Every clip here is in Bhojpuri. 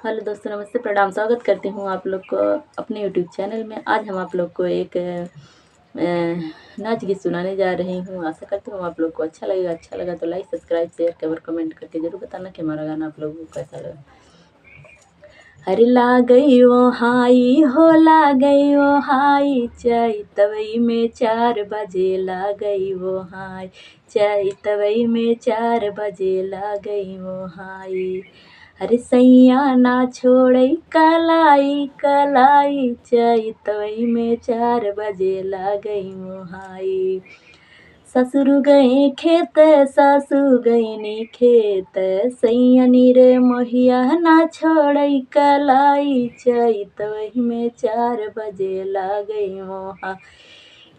हेलो दोस्तों, नमस्ते, प्रणाम। स्वागत करती हूँ आप लोग को अपने यूट्यूब चैनल में। आज हम आप लोग को एक नाच गीत सुनाने जा रही हूँ। आशा करती हूँ आप लोग को अच्छा लगेगा। अच्छा लगा तो लाइक, सब्सक्राइब, शेयर और कमेंट करके ज़रूर बताना कि हमारा गाना आप लोगों को कैसा लगा। हर लागई ओ हाई हो लागई ओ हाई, चैतवई में 4 बजे लागई वो हाई, चैतवई में 4 बजे लागई वो हाई। अरे सैया ना छोड़ई कलाई कलाई, चैतवई में 4 बजे लागई वो हाई। ससुर गए खेत सासु गईनी खेत, सैयनी रे मोहिया ना छोड़ई कलाई, चैतवई में 4 बजे लागई मोहा,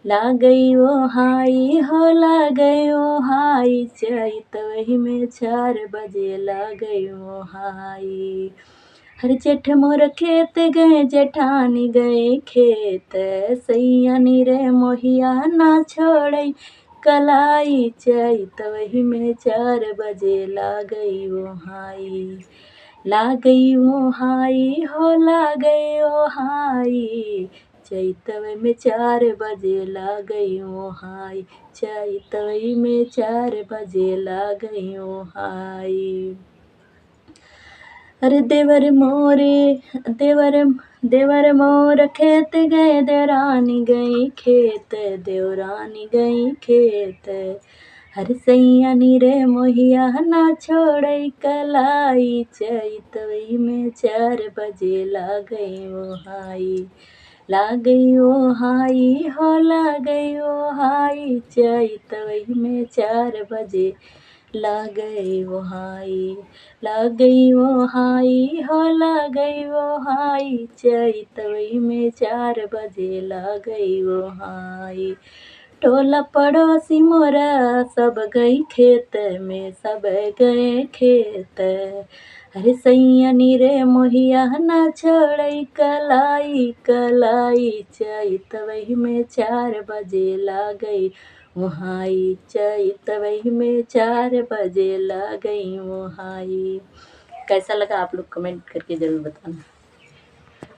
लागई वो हाई हो लागई वो हाई, चैतवई में 4 बजे लागई वो हाई। हर जेठ मोर खेत गए जेठानी गए खेत, सैयनी रे मोहिया ना छोड़ई कलाई, चैतवई में 4 बजे लागई वो हाई, लागई वो हाई हो लागई वो हाई, चैतवई में 4 बजे लागई वो हाई, चैतवई में 4 बजे लागई वो हाई। अरे देवर मोर खेत गए, देवरानी गई खेत, देवरानी गई खेत। हर सैयनी रे मोहिया ना छोड़ई कलाई, चैतवई में 4 बजे लागई वो हाई, लागई वो हाई हो लागई वो हाई, चैतवई में 4 बजे लागई वो हाई, लागई वो हाई हो लागई वो हाई, चैतवई में 4 बजे लागई वो हाई। टोला पड़ोसी मोरा सब गई खेत में, सब गए खेत। अरे सैयनी रे मोहिया ना छोड़ई कलाई कलाई, चैतवई में 4 बजे लागई वो हाई, चैतवई में 4 बजे लागई वो हाई। कैसा लगा आप लोग कमेंट करके ज़रूर बताना।